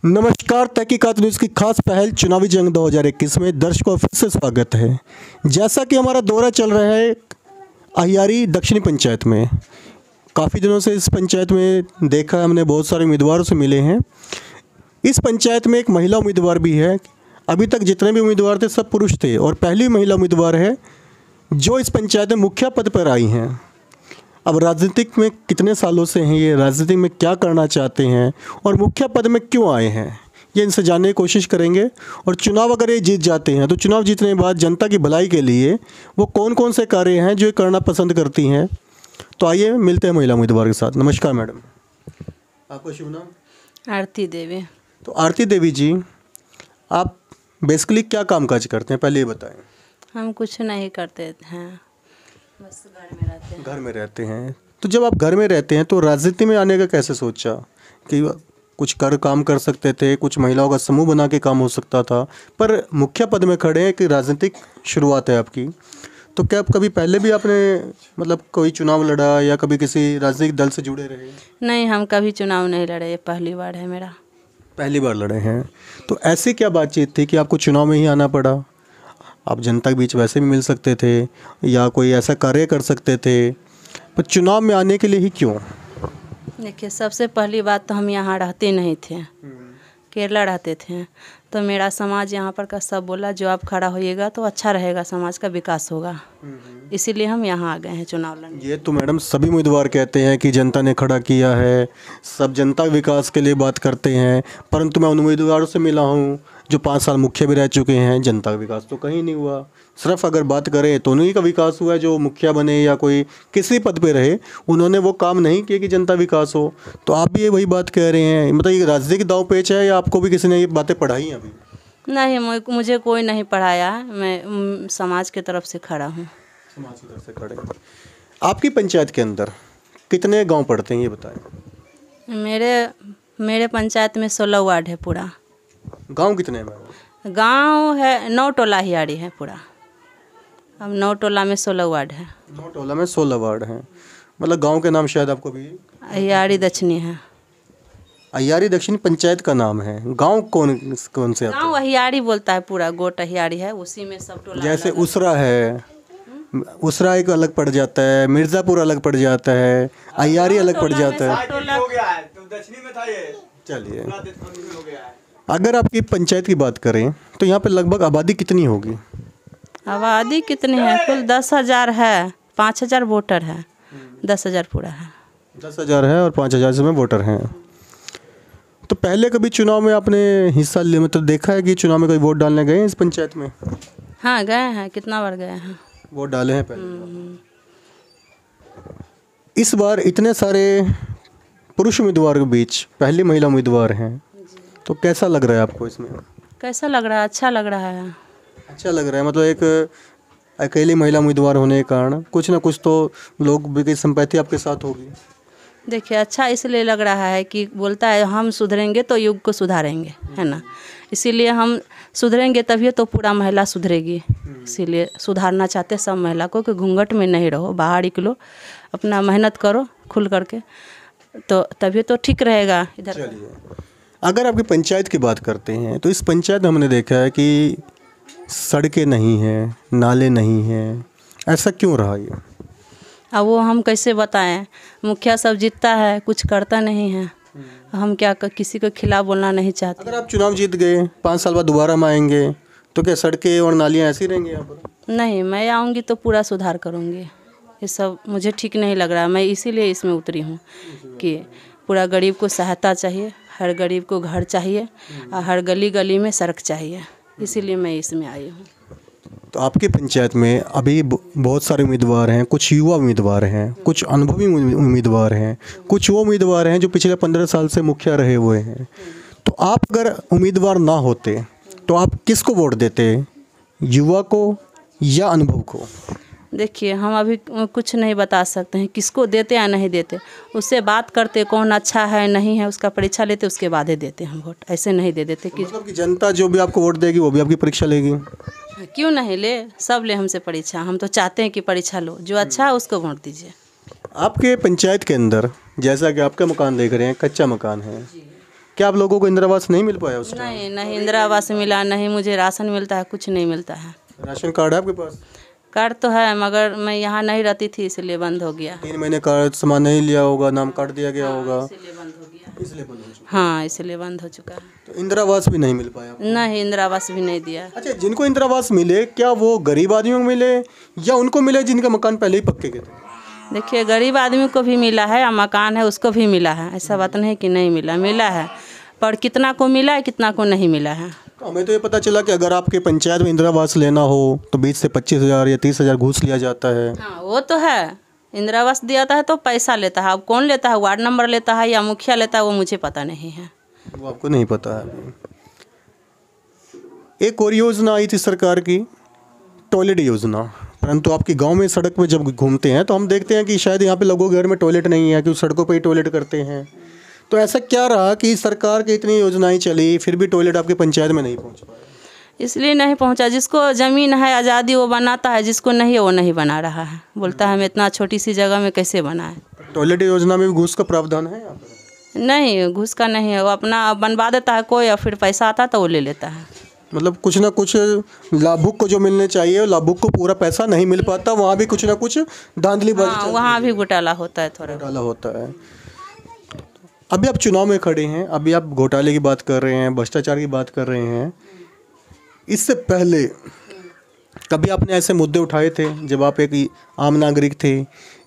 नमस्कार। तहकीकात न्यूज़ की खास पहल चुनावी जंग 2021 में दर्शकों फिर से स्वागत है। जैसा कि हमारा दौरा चल रहा है अहियारी दक्षिणी पंचायत में, काफ़ी दिनों से इस पंचायत में देखा हमने, बहुत सारे उम्मीदवारों से मिले हैं। इस पंचायत में एक महिला उम्मीदवार भी है। अभी तक जितने भी उम्मीदवार थे सब पुरुष थे और पहली महिला उम्मीदवार है जो इस पंचायत में मुखिया पद पर आई हैं। अब राजनीतिक में कितने सालों से हैं ये, राजनीति में क्या करना चाहते हैं और मुखिया पद में क्यों आए हैं, ये इनसे जानने की कोशिश करेंगे। और चुनाव अगर ये जीत जाते हैं तो चुनाव जीतने के बाद जनता की भलाई के लिए वो कौन कौन से कार्य हैं जो ये करना पसंद करती हैं। तो आइए मिलते हैं महिला उम्मीदवार के साथ। नमस्कार मैडम, आपका शुभ नाम? आरती देवी। तो आरती देवी जी, आप बेसिकली क्या कामकाज करते हैं, पहले ये बताएं। हम कुछ नहीं करते हैं, बस घर में रहते हैं। घर में रहते हैं। तो जब आप घर में रहते हैं तो राजनीति में आने का कैसे सोचा कि कुछ काम कर सकते थे, कुछ महिलाओं का समूह बना के काम हो सकता था, पर मुखिया पद में खड़े हैं कि राजनीतिक शुरुआत है आपकी। तो क्या आप कभी पहले भी आपने मतलब कोई चुनाव लड़ा या कभी किसी राजनीतिक दल से जुड़े रहे? नहीं, हम कभी चुनाव नहीं लड़े, ये पहली बार है मेरा। पहली बार लड़े हैं। तो ऐसी क्या बातचीत थी कि आपको चुनाव में ही आना पड़ा? आप जनता के बीच वैसे भी मिल सकते थे या कोई ऐसा कार्य कर सकते थे, पर चुनाव में आने के लिए ही क्यों? देखिए, सबसे पहली बात तो हम यहाँ रहते नहीं थे, केरला रहते थे। तो मेरा समाज यहाँ पर का सब बोला जो आप खड़ा होइएगा तो अच्छा रहेगा, समाज का विकास होगा, इसीलिए हम यहाँ आ गए हैं चुनाव लड़ने। ये तो मैडम सभी उम्मीदवार कहते हैं कि जनता ने खड़ा किया है, सब जनता विकास के लिए बात करते हैं, परंतु मैं उन उम्मीदवारों से मिला हूँ जो 5 साल मुखिया भी रह चुके हैं, जनता का विकास तो कहीं नहीं हुआ। सिर्फ अगर बात करें तो उन्हीं का विकास हुआ है जो मुखिया बने या कोई किसी पद पे रहे, उन्होंने वो काम नहीं किए कि जनता विकास हो। तो आप भी ये वही बात कह रहे हैं, मतलब ये राजनीतिक दांव पेच है या आपको भी किसी ने ये बातें पढ़ाई हैं अभी? नहीं, मुझे कोई नहीं पढ़ाया, मैं समाज की तरफ से खड़ा हूँ। समाज की तरफ से खड़े हैं। आपकी पंचायत के अंदर कितने गाँव पड़ते हैं ये बताएँ? मेरे पंचायत में 16 वार्ड है पूरा। गाँव कितने हैं मैडम? गांव है 9 टोला हियाड़ी है पूरा। अब 9 टोला में 16 वार्ड है। 9 टोला में 16 वार्ड हैं। मतलब गांव के नाम शायद आपको भी? हियाड़ी दक्षिणी है। अहियारी दक्षिणी पंचायत का नाम है। गांव कौन कौन से आते हैं? गांव हियाड़ी बोलता है, पूरा गोट हियाड़ी है, उसी में सब टोला। जैसे उसरा है, उसरा एक अलग पड़ जाता है, मिर्ज़ापुर अलग पड़ जाता है, अहियारी अलग पड़ जाता है। चलिए, अगर आपकी पंचायत की बात करें तो यहाँ पे लगभग आबादी कितनी होगी? आबादी कितनी है? कुल 10,000 है, 5,000 वोटर है, 10,000 पूरा है। 10,000 है और 5,000 से में वोटर हैं। तो पहले कभी चुनाव में आपने हिस्सा लिया, मतलब देखा है कि चुनाव में कोई वोट डालने गए हैं इस पंचायत में? हाँ, गए हैं, कितना बार गए हैं, वोट डाले हैं पहले। इस बार इतने सारे पुरुष उम्मीदवार के बीच पहली महिला उम्मीदवार हैं, तो कैसा लग रहा है आपको इसमें? कैसा लग रहा है? अच्छा लग रहा है। अच्छा लग रहा है, मतलब एक अकेली महिला उम्मीदवार होने के कारण कुछ ना कुछ तो लोग भी की सिंपैथी आपके साथ होगी। देखिए, अच्छा इसलिए लग रहा है कि बोलता है हम सुधरेंगे तो युग को सुधारेंगे, है ना। इसीलिए हम सुधरेंगे तभी तो पूरा महिला सुधरेगी। इसीलिए सुधारना चाहते सब महिला को कि घूंघट में नहीं रहो, बाहर निकलो, अपना मेहनत करो खुल करके, तो तभी तो ठीक रहेगा इधर। चलिए, अगर आपकी पंचायत की बात करते हैं तो इस पंचायत में हमने देखा है कि सड़कें नहीं हैं, नाले नहीं हैं, ऐसा क्यों रहा ये? अब वो हम कैसे बताएं? मुखिया सब जीतता है, कुछ करता नहीं है। हम क्या किसी के खिलाफ बोलना नहीं चाहते। अगर आप चुनाव जीत गए, 5 साल बाद दोबारा हम आएंगे, तो क्या सड़कें और नालियाँ ऐसी रहेंगी यहाँ पर? नहीं, मैं आऊँगी तो पूरा सुधार करूँगी। ये सब मुझे ठीक नहीं लग रहा, मैं इसीलिए इसमें उतरी हूँ कि पूरा गरीब को सहायता चाहिए, हर गरीब को घर चाहिए और हर गली गली में सड़क चाहिए, इसीलिए मैं इसमें आई हूँ। तो आपकी पंचायत में अभी बहुत सारे उम्मीदवार हैं, कुछ युवा उम्मीदवार हैं, कुछ अनुभवी उम्मीदवार हैं, कुछ वो उम्मीदवार हैं जो पिछले 15 साल से मुखिया रहे हुए हैं। तो आप अगर उम्मीदवार ना होते तो आप किसको वोट देते, युवा को या अनुभव को? देखिए, हम अभी कुछ नहीं बता सकते हैं किसको देते या नहीं देते, उससे बात करते कौन अच्छा है नहीं है, उसका परीक्षा लेते, उसके बाद ही देते हम वोट, ऐसे नहीं दे देते कि मतलब कि जनता जो भी आपको वोट देगी वो भी आपकी परीक्षा लेगी? क्यों नहीं ले, सब ले हमसे परीक्षा। हम तो चाहते हैं कि परीक्षा लो, जो अच्छा है उसको वोट दीजिए। आपके पंचायत के अंदर जैसा कि आपका मकान देख रहे हैं, कच्चा मकान है, क्या आप लोगों को इंदिरा आवास नहीं मिल पाया उस टाइम? नहीं नहीं, इंदिरा आवास मिला नहीं, मुझे राशन मिलता है, कुछ नहीं मिलता है। राशन कार्ड है आपके पास? कार्ड तो है, मगर मैं यहाँ नहीं रहती थी इसलिए बंद हो गया। 3 महीने का सामान नहीं लिया होगा, नाम काट दिया गया होगा, इसलिए बंद हो गया। इसलिए बंद हो चुका। हाँ, इसलिए बंद हो चुका है। तो इंदिरा आवास भी नहीं मिल पाया आपको? नहीं, इंदिरा आवास भी नहीं दिया। अच्छा, जिनको इंदिरा आवास मिले क्या वो गरीब आदमियों को मिले या उनको मिले जिनके मकान पहले ही पक्के के थे? देखिए, गरीब आदमी को भी मिला है और मकान है उसको भी मिला है, ऐसा बात नहीं कि नहीं मिला, मिला है, पर कितना को मिला है कितना को नहीं मिला है। तो हमें तो ये पता चला कि अगर आपके पंचायत में इंदिरा आवास लेना हो तो 20 से 25,000 या 30,000 घूस लिया जाता है। हाँ, वो तो है, इंदिरा आवास दिया था तो पैसा लेता है। अब कौन लेता है, वार्ड नंबर लेता है या मुखिया लेता है, वो मुझे पता नहीं है। वो आपको नहीं पता है। एक और योजना आई थी सरकार की, टॉयलेट योजना, परंतु आपके गांव में सड़क पे जब घूमते हैं तो हम देखते हैं कि शायद यहाँ पे लोगों के घर में टॉयलेट नहीं है, क्योंकि सड़कों पे ही टॉयलेट करते हैं। तो ऐसा क्या रहा कि सरकार की इतनी योजनाएं चली फिर भी टॉयलेट आपके पंचायत में नहीं पहुँच पाया? इसलिए नहीं पहुंचा, जिसको ज़मीन है आज़ादी वो बनाता है, जिसको नहीं है वो नहीं बना रहा है, बोलता है हमें इतना छोटी सी जगह में कैसे बनाए। टॉयलेट योजना में भी घूस का प्रावधान है यहाँ पर? नहीं, घूस का नहीं है, वो अपना बनवा देता है कोई और फिर पैसा आता है तो वो ले लेता है। मतलब कुछ ना कुछ लाभुक को जो मिलने चाहिए लाभुक को पूरा पैसा नहीं मिल पाता, वहाँ भी कुछ ना कुछ धांधलीबाजी हाँ, वहाँ भी घोटाला होता है, थोड़ा घोटाला होता है। अभी आप चुनाव में खड़े हैं, अभी आप घोटाले की बात कर रहे हैं, भ्रष्टाचार की बात कर रहे हैं। इससे पहले कभी आपने ऐसे मुद्दे उठाए थे जब आप एक आम नागरिक थे,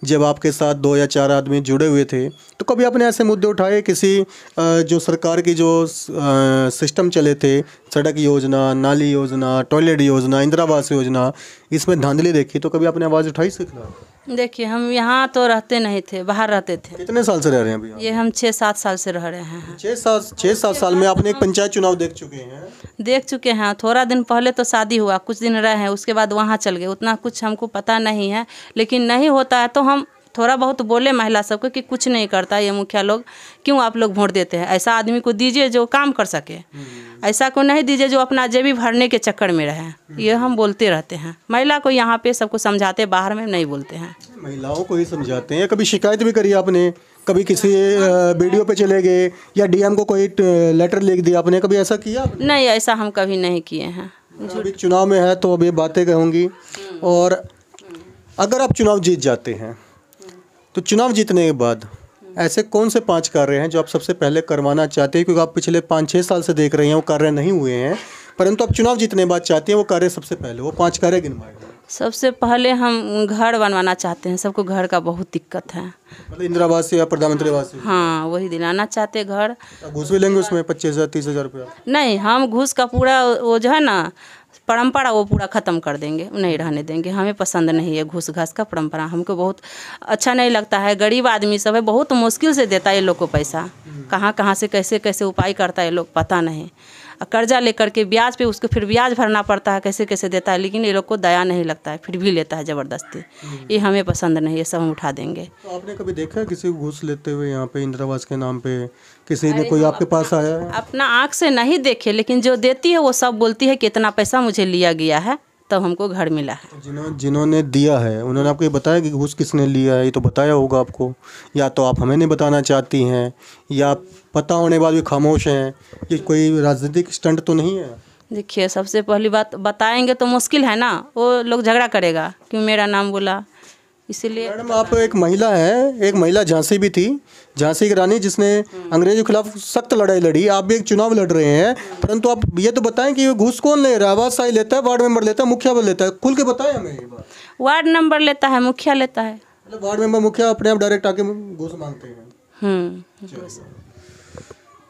जब आपके साथ 2 या 4 आदमी जुड़े हुए थे, तो कभी आपने ऐसे मुद्दे उठाए किसी जो सरकार की जो सिस्टम चले थे, सड़क योजना, नाली योजना, टॉयलेट योजना, इंदिरा आवास योजना, इसमें धांधली देखी तो कभी आपने आवाज़ उठाई इसके खिलाफ? देखिए, हम यहाँ तो रहते नहीं थे, बाहर रहते थे। कितने साल से रह रहे हैं अभी? ये हम 6-7 साल से रह रहे हैं। 6-7 साल में आपने एक पंचायत चुनाव देख चुके हैं? देख चुके हैं। थोड़ा दिन पहले तो शादी हुआ, कुछ दिन रहे हैं, उसके बाद वहाँ चल गए, उतना कुछ हमको पता नहीं है। लेकिन नहीं होता है तो हम थोड़ा बहुत बोले महिला सबको कि कुछ नहीं करता ये मुखिया लोग, क्यों आप लोग वोट देते हैं? ऐसा आदमी को दीजिए जो काम कर सके, ऐसा को नहीं दीजिए जो अपना जेबी भरने के चक्कर में रहे। ये हम बोलते रहते हैं, महिला को यहाँ पे सबको समझाते, बाहर में नहीं बोलते हैं। महिलाओं को ही समझाते हैं। कभी शिकायत भी करी आपने? कभी किसी वीडियो पे चले गए या डीएम को कोई लेटर लिख दिया आपने, कभी ऐसा किया आपने? नहीं, ऐसा हम कभी नहीं किए हैं। अभी चुनाव में है तो अब ये बातें कहूँगी। और अगर आप चुनाव जीत जाते हैं तो चुनाव जीतने के बाद ऐसे कौन से 5 कार्य हैं जो आप सबसे पहले करवाना चाहते हैं? क्योंकि आप पिछले 5-6 साल से देख रहे हैं वो कार्य नहीं हुए हैं, परंतु आप चुनाव जीतने के बाद चाहते हैं वो कार्य सबसे पहले, वो 5 कार्य गिनवाए। सबसे पहले हम घर बनवाना चाहते हैं, सबको घर का बहुत दिक्कत है। मतलब इंदिरा आवास या प्रधानमंत्री आवास? हाँ, वही दिलाना चाहते घर। घूस भी लेंगे उसमें 25,000 30,000 रुपया? नहीं, हम घूस का पूरा वो जो है ना परंपरा वो पूरा ख़त्म कर देंगे, नहीं रहने देंगे। हमें पसंद नहीं है घूस घास का परंपरा, हमको बहुत अच्छा नहीं लगता है। गरीब आदमी सब है, बहुत मुश्किल से देता है ये लोग को पैसा, कहाँ कहाँ से कैसे कैसे उपाय करता है ये लोग पता नहीं। कर्जा लेकर के ब्याज पे उसको फिर ब्याज भरना पड़ता है, कैसे कैसे देता है, लेकिन ये लोग को दया नहीं लगता है, फिर भी लेता है ज़बरदस्ती। ये हमें पसंद नहीं, ये सब हम उठा देंगे। तो आपने कभी देखा किसी को घूस लेते हुए यहाँ पे इंदिरा आवास के नाम पे? किसी ने कोई आपके पास आया है? अपना आँख से नहीं देखे, लेकिन जो देती है वो सब बोलती है कि इतना पैसा मुझे लिया गया है तब हमको घर मिला है। जिन्होंने दिया है उन्होंने आपको ये बताया कि घूस किसने लिया है? ये तो बताया होगा आपको, या तो आप हमें नहीं बताना चाहती हैं या पता होने के बाद भी खामोश हैं। ये कोई राजनीतिक स्टंट तो नहीं है? देखिए, सबसे पहली बात बताएंगे तो मुश्किल है ना, वो लोग झगड़ा करेगा क्यों मेरा नाम बोला, इसीलिए। मैडम, आप एक महिला हैं, एक महिला झांसी भी थी, झांसी की रानी, जिसने अंग्रेजों के खिलाफ सख्त लड़ाई लड़ी। आप भी एक चुनाव लड़ रहे हैं, परंतु आप ये तो बताएं कि घूस कौन ले रहा है? आवास साई लेता है, वार्ड मेंबर लेता है, मुखिया लेता है? खुल के बताएं हमें ये बात। वार्ड नंबर लेता है, मुखिया लेता है। मतलब वार्ड मेंबर मुखिया अपने आप डायरेक्ट आके घूस मांगते हैं?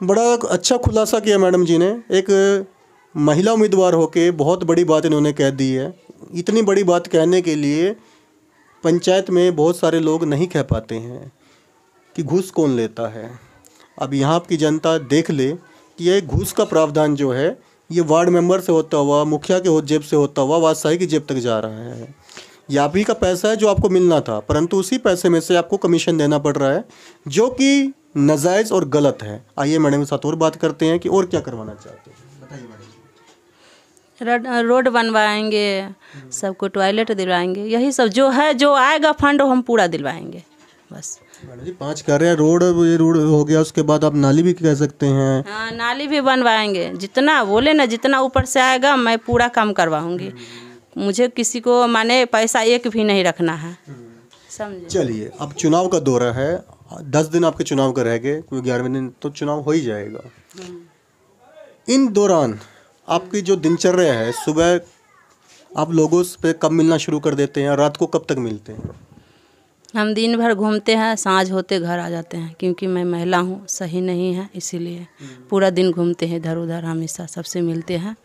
बड़ा अच्छा खुलासा किया मैडम जी ने। एक महिला उम्मीदवार होके बहुत बड़ी बात इन्होंने कह दी है। इतनी बड़ी बात कहने के लिए पंचायत में बहुत सारे लोग नहीं कह पाते हैं कि घूस कौन लेता है। अब यहाँ आपकी जनता देख ले कि ये घूस का प्रावधान जो है ये वार्ड मेंबर से होता हुआ, मुखिया के जेब से होता हुआ वादशाही की जेब तक जा रहा है। ये आप ही का पैसा है जो आपको मिलना था, परंतु उसी पैसे में से आपको कमीशन देना पड़ रहा है, जो कि नाजायज़ और गलत है। आइए मैडम के साथ और बात करते हैं कि और क्या करवाना चाहते हैं, बताइए मैडम। रोड बनवाएंगे, सबको टॉयलेट दिलवाएंगे, यही सब जो है, जो आएगा फंड हम पूरा दिलवाएंगे बस। मैडम जी 5 कह रहे हैं, रोड ये रोड हो गया, उसके बाद आप नाली भी कह सकते हैं। हाँ, नाली भी बनवाएंगे, जितना बोले ना, जितना ऊपर से आएगा मैं पूरा काम करवाऊंगी। मुझे किसी को माने पैसा एक भी नहीं रखना है, समझे। चलिए, अब चुनाव का दौरा है, 10 दिन आपके चुनाव का रह गए, कोई 11वें दिन तो चुनाव हो ही जाएगा। इन दौरान आपकी जो दिनचर्या है, सुबह आप लोगों से कब मिलना शुरू कर देते हैं, रात को कब तक मिलते हैं? हम दिन भर घूमते हैं, सांझ होते घर आ जाते हैं, क्योंकि मैं महिला हूँ, सही नहीं है, इसीलिए पूरा दिन घूमते हैं इधर उधर, हमेशा सबसे मिलते हैं,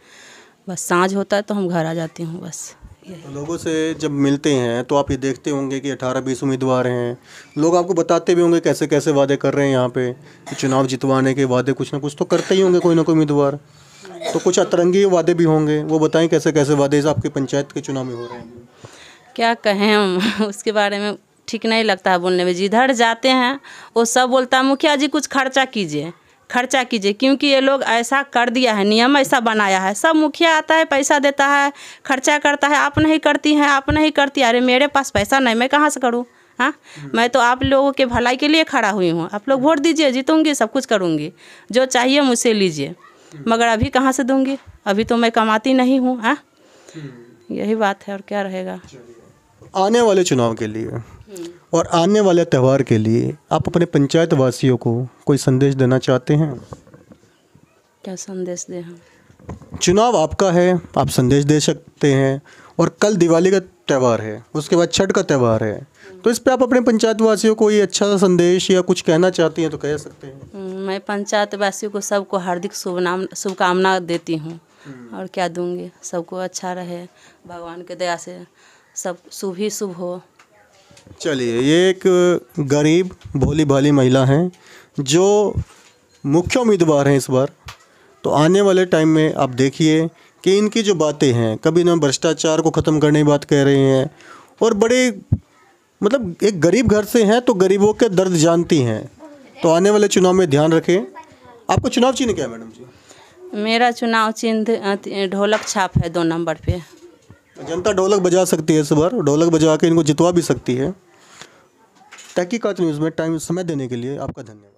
बस सांझ होता है तो हम घर आ जाती हूँ बस। तो लोगों से जब मिलते हैं तो आप ये देखते होंगे कि 18-20 उम्मीदवार हैं, लोग आपको बताते भी होंगे कैसे कैसे वादे कर रहे हैं यहाँ पे, कि चुनाव जितवाने के वादे कुछ ना कुछ तो करते ही होंगे कोई ना कोई उम्मीदवार, तो कुछ अतरंगी वादे भी होंगे, वो बताएं कैसे कैसे वादे आपके पंचायत के चुनाव में हो रहे हैं। क्या कहें हम उसके बारे में, ठीक नहीं लगता है बोलने में। जिधर जाते हैं वो सब बोलता है मुखिया जी कुछ खर्चा कीजिए, खर्चा कीजिए, क्योंकि ये लोग ऐसा कर दिया है, नियम ऐसा बनाया है, सब मुखिया आता है, पैसा देता है, खर्चा करता है, आप नहीं करती हैं, आप नहीं करती। अरे मेरे पास पैसा नहीं, मैं कहाँ से करूँ? हाँ, मैं तो आप लोगों के भलाई के लिए खड़ा हुई हूँ, आप लोग वोट दीजिए, जीतूंगी, सब कुछ करूँगी, जो चाहिए मुझसे लीजिए, मगर अभी कहाँ से दूँगी, अभी तो मैं कमाती नहीं हूँ। हाँ, यही बात है, और क्या रहेगा। आने वाले चुनाव के लिए और आने वाले त्यौहार के लिए आप अपने पंचायत वासियों को कोई संदेश देना चाहते हैं? क्या संदेश दें हम? चुनाव आपका है, आप संदेश दे सकते हैं, और कल दिवाली का त्यौहार है, उसके बाद छठ का त्यौहार है, तो इस पे आप अपने पंचायत वासियों को ये अच्छा सा संदेश या कुछ कहना चाहती हैं तो कह सकते हैं। मैं पंचायत वासियों को सबको हार्दिक शुभकामना देती हूँ, और क्या दूँगी, सबको अच्छा रहे, भगवान के दया से सब शुभ ही शुभ हो। चलिए, ये एक गरीब भोली भाली महिला हैं जो मुख्य उम्मीदवार हैं इस बार, तो आने वाले टाइम में आप देखिए कि इनकी जो बातें हैं, कभी ना भ्रष्टाचार को ख़त्म करने की बात कह रहे हैं, और बड़े मतलब एक गरीब घर से हैं तो गरीबों के दर्द जानती हैं, तो आने वाले चुनाव में ध्यान रखें। आपको चुनाव चिन्ह क्या है मैडम जी? मेरा चुनाव चिन्ह ढोलक छाप है 2 नंबर पे। जनता ढोलक बजा सकती है, इस बार ढोलक बजा के इनको जितवा भी सकती है। तहकीकात न्यूज़ में टाइम समय देने के लिए आपका धन्यवाद।